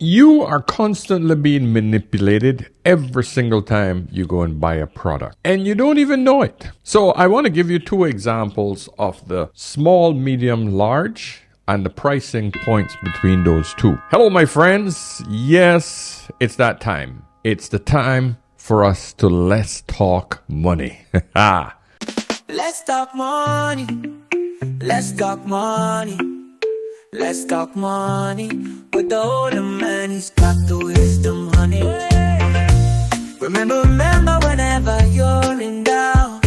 You are constantly being manipulated every single time you go and buy a product, and you don't even know it. So I want to give you two examples of the small, medium, large, and the pricing points between those two. Hello, my friends. Yes, it's that time. It's the time for us to let's talk money. Let's talk money. Let's talk money. Let's talk money. With the older man, he's got the wisdom, honey. Remember, whenever you're in doubt,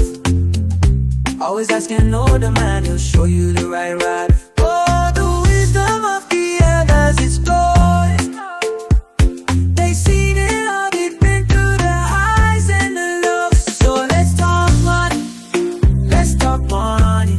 always ask an older man, he'll show you the right route. Oh, the wisdom of the elders is gold. They seen it all, they've been through the highs and the lows. So let's talk money. Let's talk money.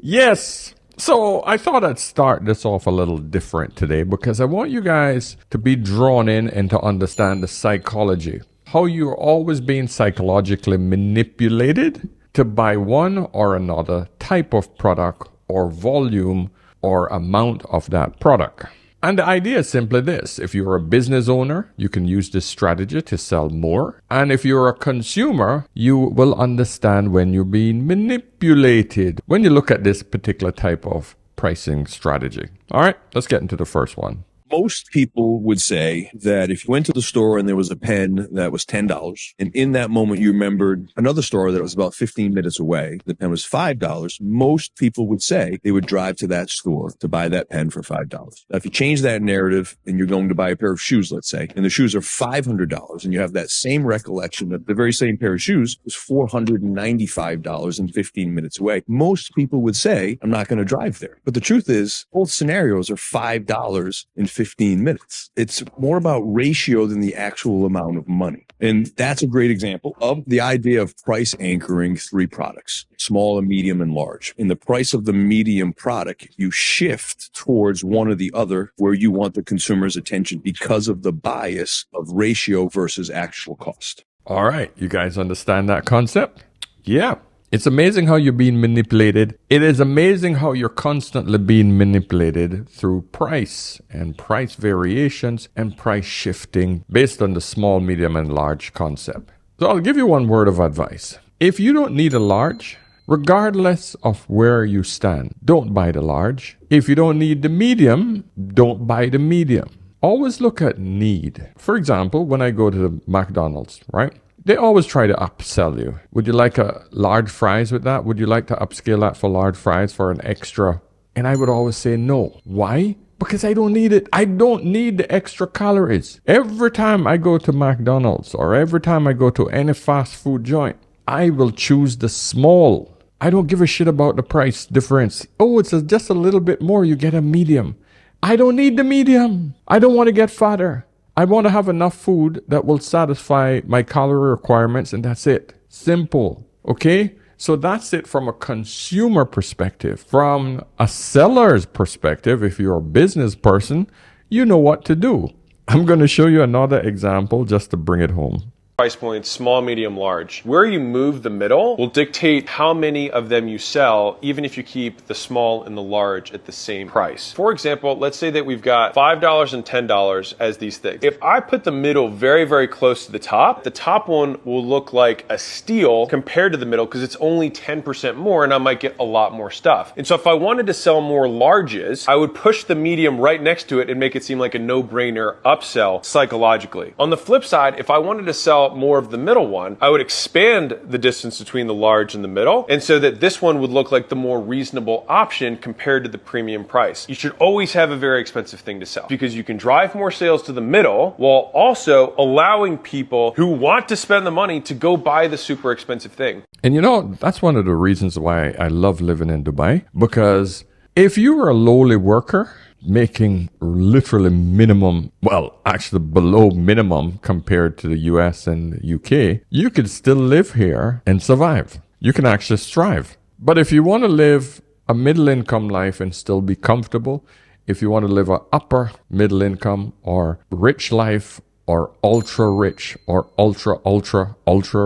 Yes. So I thought I'd start this off a little different today because I want you guys to be drawn in and to understand the psychology. How you're always being psychologically manipulated to buy one or another type of product or volume or amount of that product. And the idea is simply this. If you're a business owner, you can use this strategy to sell more. And if you're a consumer, you will understand when you're being manipulated when you look at this particular type of pricing strategy. All right, let's get into the first one. Most people would say that if you went to the store and there was a pen that was $10, and in that moment you remembered another store that was about 15 minutes away, the pen was $5, most people would say they would drive to that store to buy that pen for $5. Now, if you change that narrative and you're going to buy a pair of shoes, let's say, and the shoes are $500, and you have that same recollection that the very same pair of shoes was $495 and 15 minutes away, most people would say, I'm not going to drive there. But the truth is, both scenarios are $5 in 15 minutes. It's more about ratio than the actual amount of money. And that's a great example of the idea of price anchoring three products, small and medium and large. In the price of the medium product, you shift towards one or the other where you want the consumer's attention because of the bias of ratio versus actual cost. All right. You guys understand that concept? Yeah. It's amazing how you're being manipulated. It is amazing how you're constantly being manipulated through price and price variations and price shifting based on the small, medium, and large concept. So I'll give you one word of advice. If you don't need a large, regardless of where you stand, don't buy the large. If you don't need the medium, don't buy the medium. Always look at need. For example, when I go to the McDonald's, right? They always try to upsell you. Would you like a large fries with that? Would you like to upscale that for large fries for an extra? And I would always say no. Why? Because I don't need it. I don't need the extra calories. Every time I go to McDonald's or every time I go to any fast food joint, I will choose the small. I don't give a shit about the price difference. Oh, it's just a little bit more. You get a medium. I don't need the medium. I don't want to get fatter. I want to have enough food that will satisfy my calorie requirements, and that's it. Simple. Okay? So that's it from a consumer perspective. From a seller's perspective, if you're a business person, you know what to do. I'm going to show you another example just to bring it home. Price points, small, medium, large. Where you move the middle will dictate how many of them you sell, even if you keep the small and the large at the same price. For example, let's say that we've got $5 and $10 as these things. If I put the middle very, very close to the top one will look like a steal compared to the middle because it's only 10% more and I might get a lot more stuff. And so if I wanted to sell more larges, I would push the medium right next to it and make it seem like a no-brainer upsell psychologically. On the flip side, if I wanted to sell more of the middle one, I would expand the distance between the large and the middle, and so that this one would look like the more reasonable option compared to the premium price. You should always have a very expensive thing to sell because you can drive more sales to the middle while also allowing people who want to spend the money to go buy the super expensive thing. And you know, that's one of the reasons why I love living in Dubai, because if you were a lowly worker, making literally minimum, well, actually below minimum compared to the US and the UK, you could still live here and survive. You can actually strive. But if you want to live a middle income life and still be comfortable, if you want to live an upper middle income or rich life or ultra rich or ultra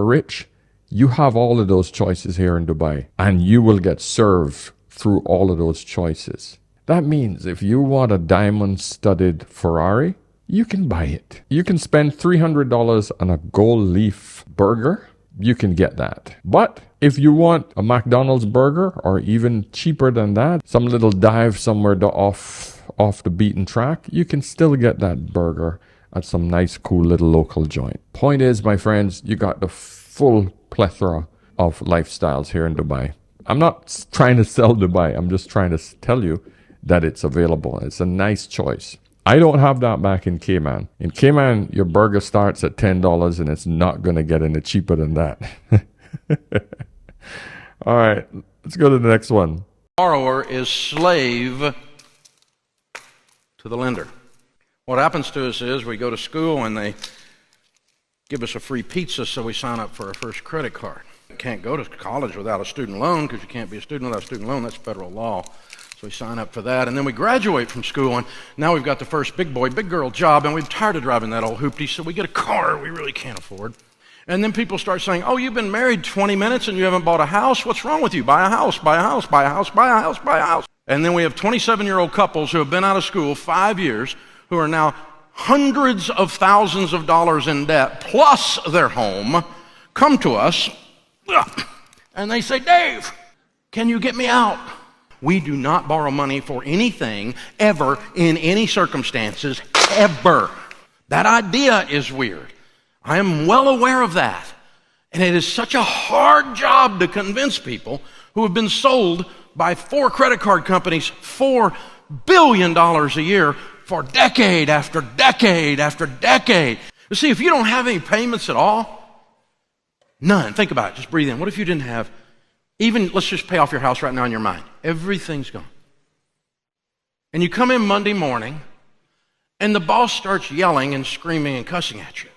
rich, you have all of those choices here in Dubai and you will get served through all of those choices. That means if you want a diamond-studded Ferrari, you can buy it. You can spend $300 on a gold leaf burger. You can get that. But if you want a McDonald's burger, or even cheaper than that, some little dive somewhere off the beaten track, you can still get that burger at some nice, cool little local joint. Point is, my friends, you got the full plethora of lifestyles here in Dubai. I'm not trying to sell Dubai. I'm just trying to tell you that it's available. It's a nice choice. I don't have that back in Cayman. In Cayman, your burger starts at $10 and it's not going to get any cheaper than that. All right, let's go to the next one. Borrower is slave to the lender. What happens to us is we go to school and they give us a free pizza, so we sign up for our first credit card. You can't go to college without a student loan, because you can't be a student without a student loan. That's federal law. So we sign up for that, and then we graduate from school, and now we've got the first big boy, big girl job, and we're tired of driving that old hoopty, so we get a car we really can't afford. And then people start saying, oh, you've been married 20 minutes and you haven't bought a house? What's wrong with you? Buy a house, buy a house, buy a house, buy a house, buy a house. And then we have 27-year-old couples who have been out of school 5 years, who are now hundreds of thousands of dollars in debt, plus their home, come to us, and they say, Dave, can you get me out? We do not borrow money for anything, ever, in any circumstances, ever. That idea is weird. I am well aware of that. And it is such a hard job to convince people who have been sold by 4 credit card companies $4 billion a year for decade after decade after decade. You see, if you don't have any payments at all, none. Think about it. Just breathe in. What if you didn't have, even, let's just pay off your house right now in your mind. Everything's gone. And you come in Monday morning, and the boss starts yelling and screaming and cussing at you.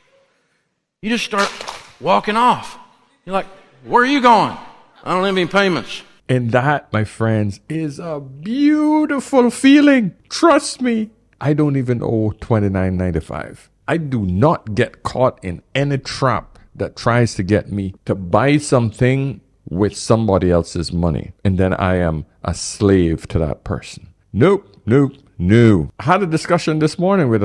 You just start walking off. You're like, where are you going? I don't have any payments. And that, my friends, is a beautiful feeling. Trust me. I don't even owe $29.95. I do not get caught in any trap that tries to get me to buy something with somebody else's money, and then I am a slave to that person. Nope. I had a discussion this morning with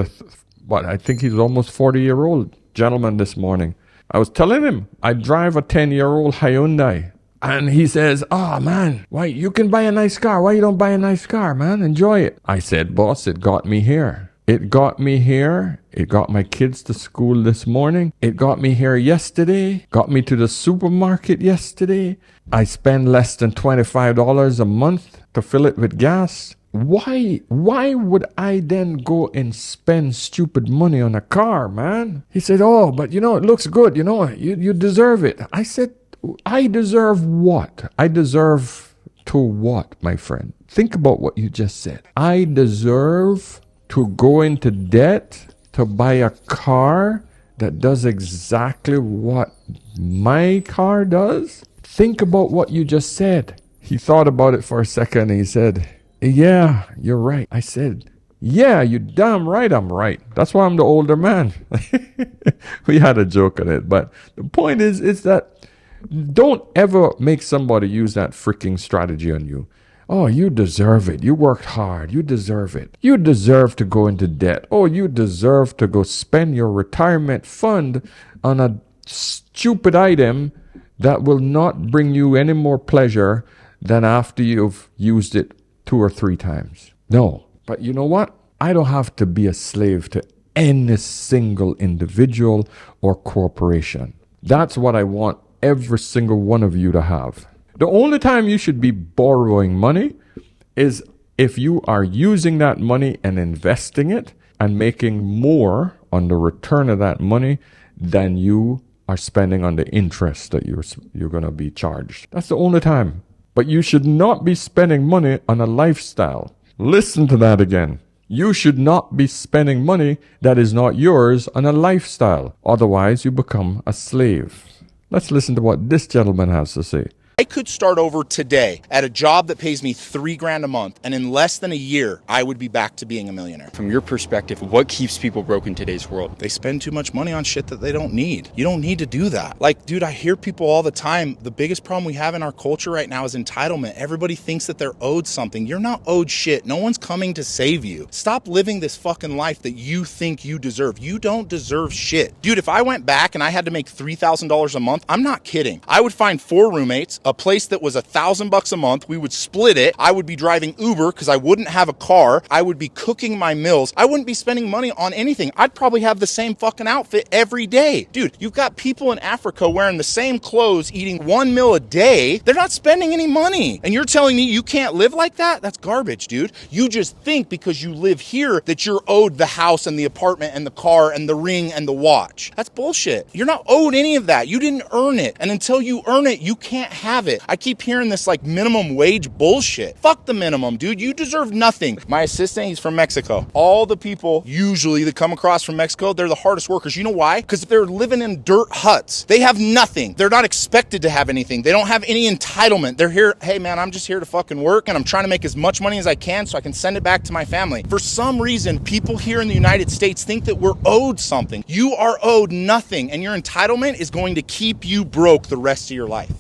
I think he's almost 40-year-old gentleman this morning. I was telling him I drive a 10-year-old Hyundai, and he says, oh man, why you can buy a nice car? Why you don't buy a nice car, man? Enjoy it. I said, boss, it got me here. It got me here. It got my kids to school this morning. It got me here yesterday. Got me to the supermarket yesterday. I spend less than $25 a month to fill it with gas. Why would I then go and spend stupid money on a car, man? He said, oh, but it looks good. You deserve it. I said, I deserve what? I deserve to what, my friend? Think about what you just said. I deserve to go into debt to buy a car that does exactly what my car does? Think about what you just said. He thought about it for a second and he said, yeah, you're right. I said, yeah, you damn right I'm right. That's why I'm the older man. We had a joke on it, but the point is that don't ever make somebody use that freaking strategy on you. Oh, you deserve it. You worked hard. You deserve it. You deserve to go into debt. Oh, you deserve to go spend your retirement fund on a stupid item that will not bring you any more pleasure than after you've used it 2 or 3 times. No. But you know what? I don't have to be a slave to any single individual or corporation. That's what I want every single one of you to have. The only time you should be borrowing money is if you are using that money and investing it and making more on the return of that money than you are spending on the interest that you're going to be charged. That's the only time. But you should not be spending money on a lifestyle. Listen to that again. You should not be spending money that is not yours on a lifestyle. Otherwise, you become a slave. Let's listen to what this gentleman has to say. I could start over today at a job that pays me $3,000 a month, and in less than a year, I would be back to being a millionaire. From your perspective, what keeps people broke in today's world? They spend too much money on shit that they don't need. You don't need to do that. Like, dude, I hear people all the time. The biggest problem we have in our culture right now is entitlement. Everybody thinks that they're owed something. You're not owed shit. No one's coming to save you. Stop living this fucking life that you think you deserve. You don't deserve shit. Dude, if I went back and I had to make $3,000 a month, I'm not kidding. I would find 4 roommates, a place that was $1,000 a month. We would split it. I would be driving Uber because I wouldn't have a car. I would be cooking my meals. I wouldn't be spending money on anything. I'd probably have the same fucking outfit every day. Dude, you've got people in Africa wearing the same clothes, eating 1 meal a day. They're not spending any money. And you're telling me you can't live like that? That's garbage, dude. You just think because you live here that you're owed the house and the apartment and the car and the ring and the watch. That's bullshit. You're not owed any of that. You didn't earn it. And until you earn it, you can't have it. I keep hearing this like minimum wage bullshit. Fuck the minimum, dude. You deserve nothing. My assistant, he's from Mexico. All the people usually that come across from Mexico, they're the hardest workers. You know why? Because they're living in dirt huts. They have nothing. They're not expected to have anything. They don't have any entitlement. They're here, hey man, I'm just here to fucking work and I'm trying to make as much money as I can so I can send it back to my family. For some reason, people here in the United States think that we're owed something. You are owed nothing, and your entitlement is going to keep you broke the rest of your life.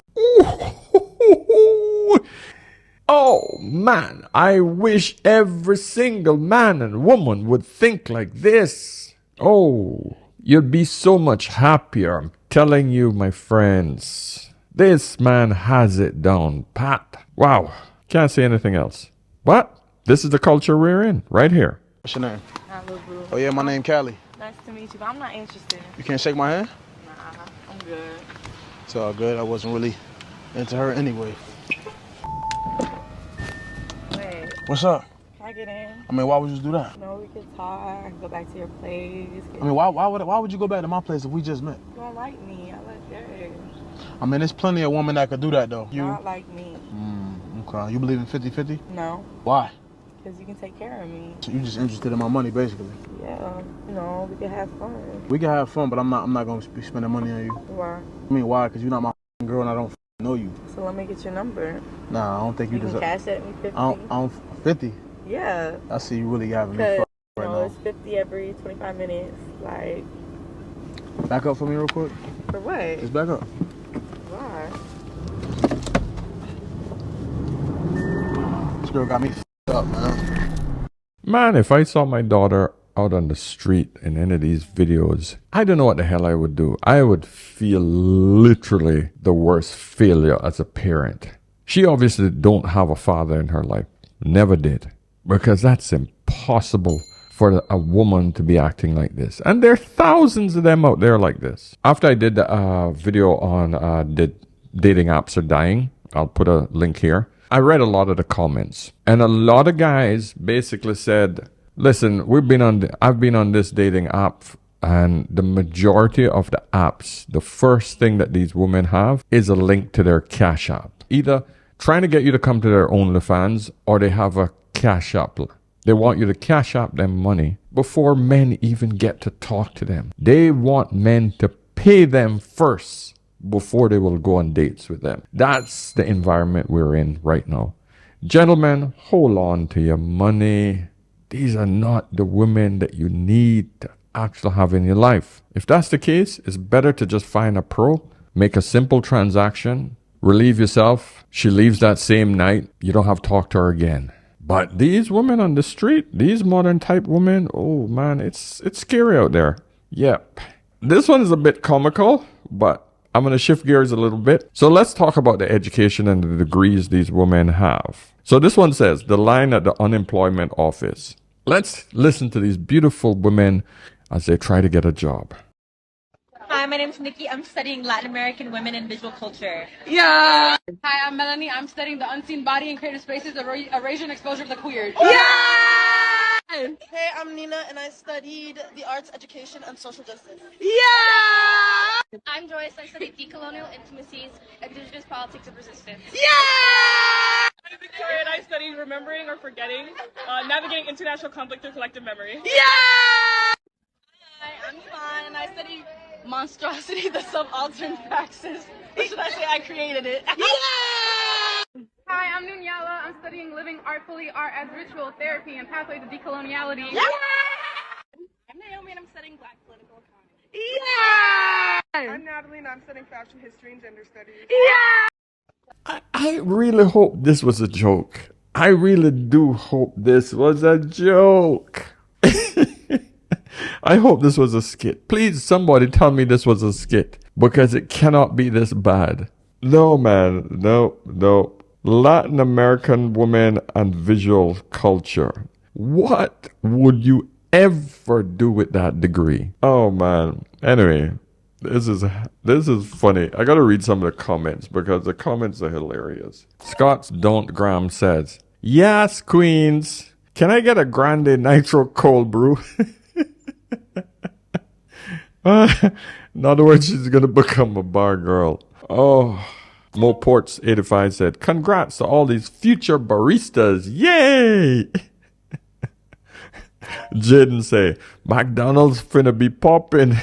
Oh man, I wish every single man and woman would think like this. Oh, you'd be so much happier. I'm telling you, my friends. This man has it down pat. Wow, can't say anything else. What? This is the culture we're in, right here. What's your name? Hello, boo. Oh yeah, my name Callie. Nice to meet you, but I'm not interested. You can't shake my hand? Nah, I'm good. It's all good. I wasn't really into her anyway. Wait, What's up? can I get in? I mean, why would you do that? No, we can talk. I can go back to your place. I mean, why would you go back to my place if we just met? You don't like me. I like Gary. I mean, there's plenty of women that could do that though. Not like me. Okay. You believe in 50-50? No, Why? because you can take care of me. So you just interested in my money, basically. Yeah, you know, we can have fun. We can have fun, but I'm not gonna be spending money on you. Why? I mean, why? Because you're not my girl and I don't know you. So let me get your number. Nah, I don't think you You can deserve. cash at me 50. I don't 50. Yeah, I see you really having me because fucked you right know, now. it's 50 every 25 minutes. Like, Back up for me real quick. for what? Just back up. Why? This girl got me fucked up, man. Man, if I saw my daughter out on the street in any of these videos, I don't know what the hell I would do. I would feel literally the worst failure as a parent. She obviously don't have a father in her life. Never did. Because that's impossible for a woman to be acting like this. And there are thousands of them out there like this. After I did the video on dating apps are dying, I'll put a link here. I read a lot of the comments. And a lot of guys basically said, listen, I've been on this dating app, and the majority of the apps, the first thing that these women have is a link to their Cash App. Either trying to get you to come to their OnlyFans, or they have a Cash App. They want you to Cash App them money before men even get to talk to them. They want men to pay them first before they will go on dates with them. That's the environment we're in right now. Gentlemen, hold on to your money. These are not the women that you need to actually have in your life. If that's the case, it's better to just find a pro, make a simple transaction, relieve yourself. She leaves that same night. You don't have to talk to her again. But these women on the street, these modern type women, oh man, it's scary out there. Yep. This one is a bit comical, but I'm going to shift gears a little bit. So let's talk about the education and the degrees these women have. So this one says, the line at the unemployment office. Let's listen to these beautiful women as they try to get a job. Hi, my name is Nikki. I'm studying Latin American women and visual culture. Yeah. Hi, I'm Melanie. I'm studying the unseen body and creative spaces, Eurasian exposure of the queer. Yeah. Hey, I'm Nina, and I studied the arts, education, and social justice. Yeah. I'm Joyce. I study decolonial intimacies, indigenous politics, and resistance. Yeah. I'm Victoria, and I studied remembering or forgetting, navigating international conflict through collective memory. Yeah. Hi, I'm Yvonne, and I study monstrosity, the subaltern praxis. Or should I say I created it? Hi, I'm Nunyala. I'm studying Living Artfully, Art as Ritual Therapy and Pathways of Decoloniality. I'm Naomi and I'm studying Black Political Economy. I'm Natalie and I'm studying Fashion History and Gender Studies. I really hope this was a joke. I really do hope this was a joke. I hope this was a skit. Please, somebody tell me this was a skit, because it cannot be this bad. No, man. No. Latin American women and visual culture. What would you ever do with that degree? Oh, man. Anyway, this is funny. I gotta read some of the comments because the comments are hilarious. Scott's Don't Graham says, yes, queens. Can I get a grande nitro cold brew? In other words, she's gonna become a bar girl. Oh, Mo Ports 85 said, congrats to all these future baristas. Yay! Jaden say, McDonald's finna be popping.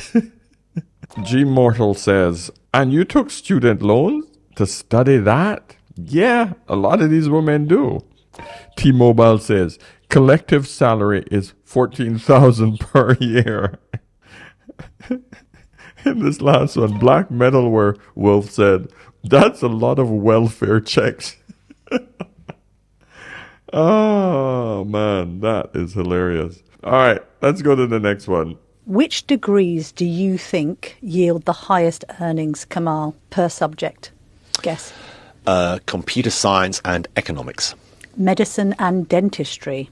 G Mortal says, and you took student loans to study that? Yeah, a lot of these women do. T-Mobile says, collective salary is $14,000 per year. In this last one, Black Metalware Wolf said, that's a lot of welfare checks. Oh, man, that is hilarious. All right, let's go to the next one. Which degrees do you think yield the highest earnings, Kamal, per subject? Guess. Computer science and economics. Medicine and dentistry.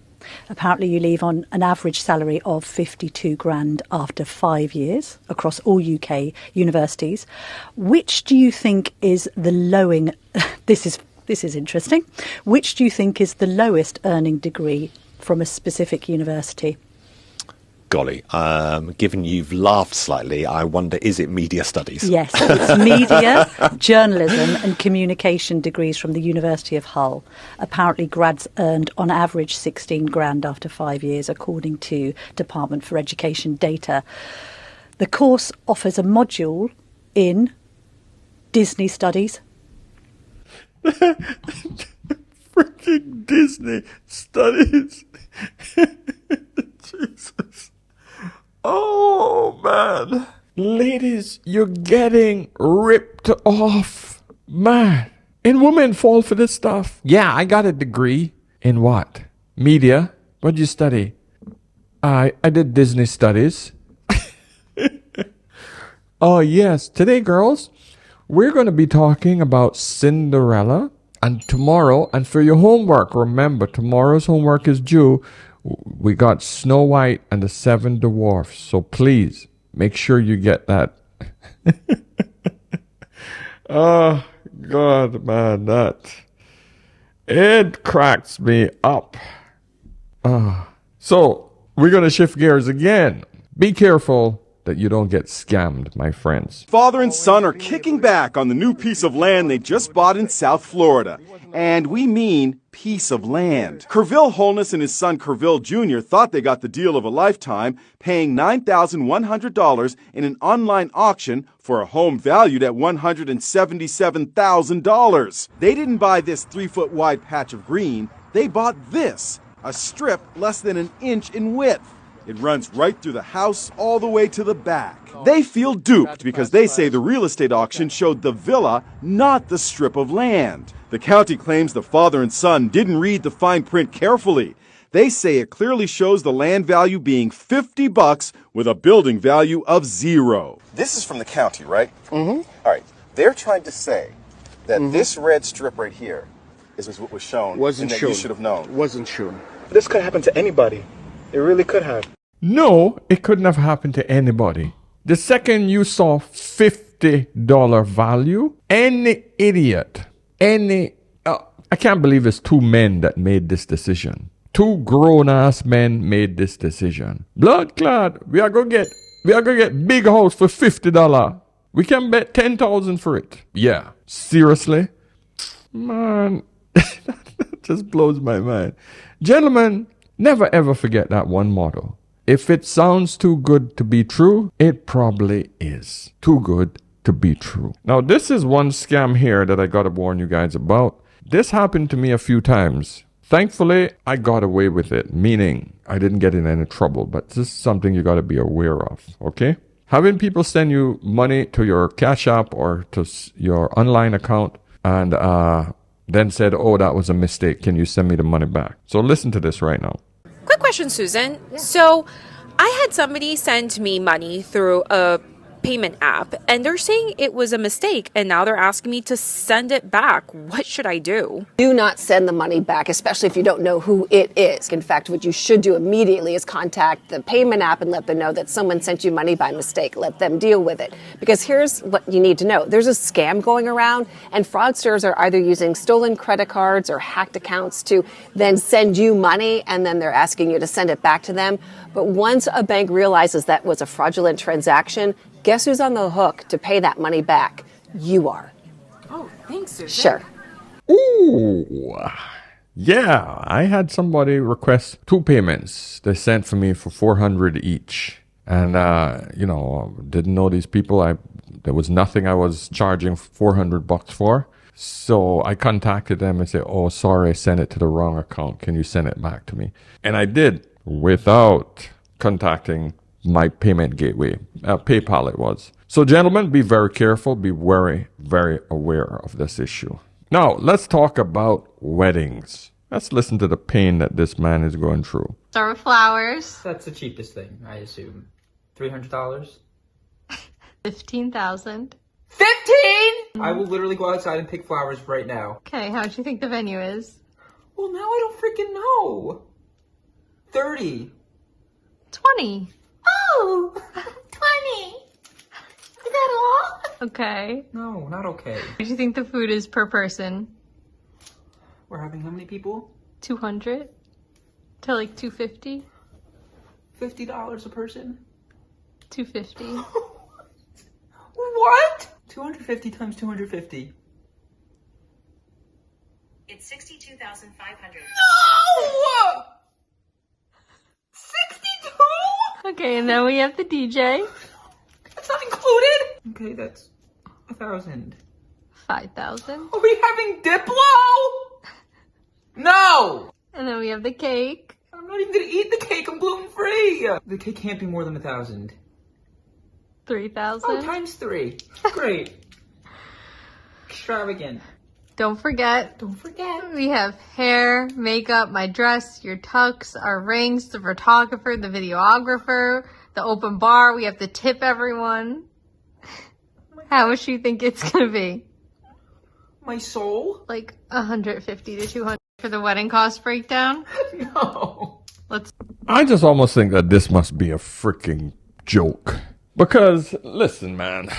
Apparently you leave on an average salary of 52 grand after 5 years across all UK universities. Which do you think is the lowing? This is interesting. Which do you think is the lowest earning degree from a specific university? Golly, given you've laughed slightly, I wonder, is it media studies? Yes, it's media, journalism and communication degrees from the University of Hull. Apparently grads earned on average 16 grand after 5 years, according to Department for Education data. The course offers a module in Disney studies. Freaking Disney studies. Jesus. Oh, man. Ladies, you're getting ripped off. Man. And women fall for this stuff. Yeah, I got a degree. In what? Media. What'd you study? I did Disney studies. Oh, yes. Today, girls, we're going to be talking about Cinderella. And tomorrow, and for your homework, remember, tomorrow's homework is due. We got Snow White and the Seven Dwarfs. So please, make sure you get that. Oh, God, man, it cracks me up. So, we're going to shift gears again. Be careful that you don't get scammed, my friends. Father and son are kicking back on the new piece of land they just bought in South Florida. And we mean piece of land. Kerville Holness and his son Kerville Jr. thought they got the deal of a lifetime, paying $9,100 in an online auction for a home valued at $177,000. They didn't buy this 3-foot wide patch of green. They bought this, a strip less than an inch in width. It runs right through the house all the way to the back. They feel duped because they say the real estate auction showed the villa, not the strip of land. The county claims the father and son didn't read the fine print carefully. They say it clearly shows the land value being $50 with a building value of $0. This is from the county, right? Mm-hmm. All right. They're trying to say that this red strip right here is what was shown. Wasn't and that shown. You should have known. Wasn't shown. This could happen to anybody. It really could have. No, it couldn't have happened to anybody. The second you saw $50 value, any idiot, I can't believe it's two men that made this decision. Two grown-ass men made this decision. Blood clot, we are gonna get big house for $50. We can bet $10,000 for it. Yeah, seriously? Man, that just blows my mind. Gentlemen, never ever forget that one motto. If it sounds too good to be true, it probably is too good to be true. Now, this is one scam here that I got to warn you guys about. This happened to me a few times. Thankfully, I got away with it, meaning I didn't get in any trouble, but this is something you got to be aware of, okay? Having people send you money to your Cash App or to your online account and then said, oh, that was a mistake. Can you send me the money back? So listen to this right now. Quick question, Susan. So I had somebody send me money through a payment app and they're saying it was a mistake and now they're asking me to send it back. What should I do? Do not send the money back, especially if you don't know who it is. In fact, what you should do immediately is contact the payment app and let them know that someone sent you money by mistake. Let them deal with it. Because here's what you need to know. There's a scam going around and fraudsters are either using stolen credit cards or hacked accounts to then send you money and then they're asking you to send it back to them. But once a bank realizes that was a fraudulent transaction, guess who's on the hook to pay that money back? You are. Oh, thanks, Susan. Sure. Ooh. Yeah, I had somebody request 2 payments. They sent for me for $400 each. And, didn't know these people. There was nothing I was charging $400 for. So I contacted them and said, oh, sorry, I sent it to the wrong account. Can you send it back to me? And I did without contacting my payment gateway, PayPal it was. So gentlemen, be very careful, be very, very aware of this issue. Now, let's talk about weddings. Let's listen to the pain that this man is going through. Start with flowers. That's the cheapest thing, I assume. $300? 15,000. 15? I will literally go outside and pick flowers right now. Okay, how do you think the venue is? Well, now I don't freaking know. 30. 20. Oh, 20. Is that all? Okay. No, not okay. What do you think the food is per person? We're having how many people? 200 to like 250. $50 a person? 250. What? 250 times 250. It's 62,500. No! 62? Okay, and then we have the DJ. That's not included? Okay, that's 1,000. 5,000. Are we having Diplo? No! And then we have the cake. I'm not even gonna eat the cake, I'm gluten-free. The cake can't be more than 1,000. 3,000. Oh, times 3. Great. Extravagant. Don't forget, we have hair, makeup, my dress, your tux, our rings, the photographer, the videographer, the open bar. We have to tip everyone. How much do you think it's going to be? My soul? Like 150 to 200 for the wedding cost breakdown? No. I just almost think that this must be a freaking joke. Because, listen, man.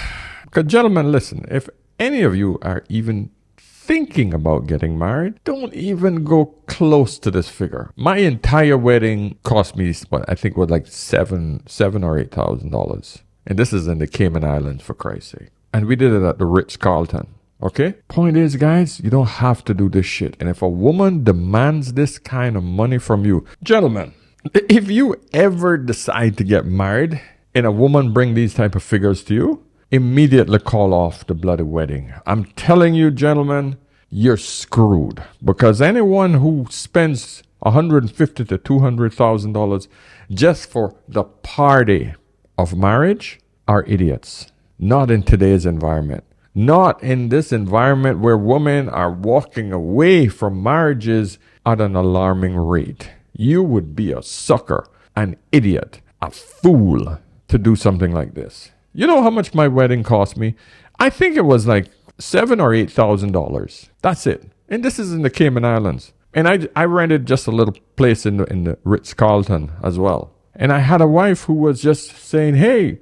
Because, gentlemen, listen. If any of you are even thinking about getting married, don't even go close to this figure. My entire wedding cost me, I think, was like $7,000 or $8,000. And this is in the Cayman Islands, for Christ's sake. And we did it at the Ritz-Carlton. Okay? Point is, guys, you don't have to do this shit. And if a woman demands this kind of money from you, gentlemen, if you ever decide to get married and a woman bring these type of figures to you, immediately call off the bloody wedding. I'm telling you, gentlemen, you're screwed. Because anyone who spends $150,000 to $200,000 just for the party of marriage are idiots. Not in today's environment. Not in this environment where women are walking away from marriages at an alarming rate. You would be a sucker, an idiot, a fool to do something like this. You know how much my wedding cost me? I think it was like $7,000 or $8,000. That's it. And this is in the Cayman Islands. And I rented just a little place in the Ritz-Carlton as well. And I had a wife who was just saying, hey,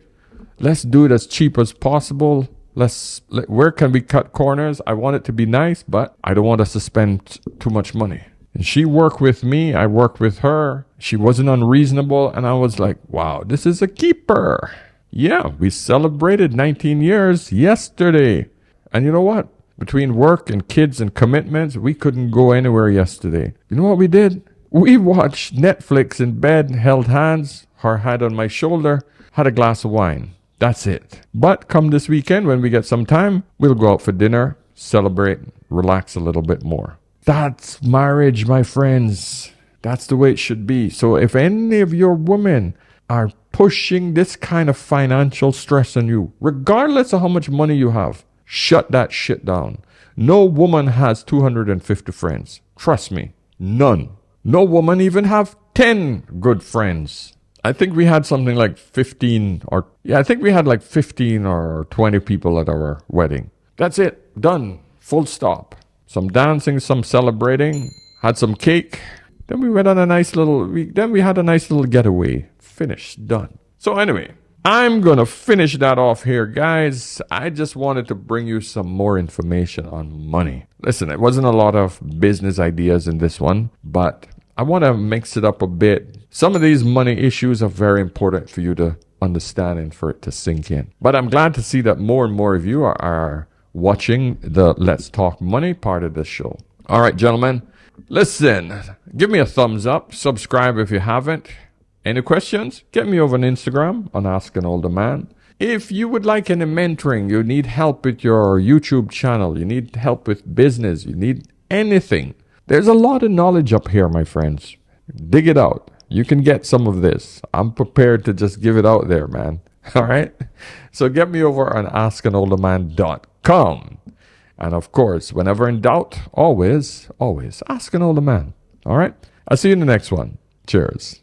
let's do it as cheap as possible. Where can we cut corners? I want it to be nice, but I don't want us to spend too much money. And she worked with me. I worked with her. She wasn't unreasonable. And I was like, wow, this is a keeper. Yeah, we celebrated 19 years yesterday. And you know what? Between work and kids and commitments, we couldn't go anywhere yesterday. You know what we did? We watched Netflix in bed, held hands, her head on my shoulder, had a glass of wine. That's it. But come this weekend, when we get some time, we'll go out for dinner, celebrate, relax a little bit more. That's marriage, my friends. That's the way it should be. So if any of your women are pushing this kind of financial stress on you, regardless of how much money you have, shut that shit down. No woman has 250 friends. Trust me, none. No woman even have 10 good friends. I think we had something like 15 or 20 people at our wedding. That's it. Done. Full stop. Some dancing, some celebrating, had some cake. Then we went on we had a nice little getaway. Finished. Done. So anyway, I'm going to finish that off here, guys. I just wanted to bring you some more information on money. Listen, it wasn't a lot of business ideas in this one, but I want to mix it up a bit. Some of these money issues are very important for you to understand and for it to sink in. But I'm glad to see that more and more of you are watching the Let's Talk Money part of this show. All right, gentlemen, listen, give me a thumbs up, subscribe if you haven't. Any questions? Get me over on Instagram on Ask an Older Man. If you would like any mentoring, you need help with your YouTube channel, you need help with business, you need anything, there's a lot of knowledge up here, my friends. Dig it out. You can get some of this. I'm prepared to just give it out there, man. All right? So get me over on askanolderman.com. And of course, whenever in doubt, always ask an older man. All right? I'll see you in the next one. Cheers.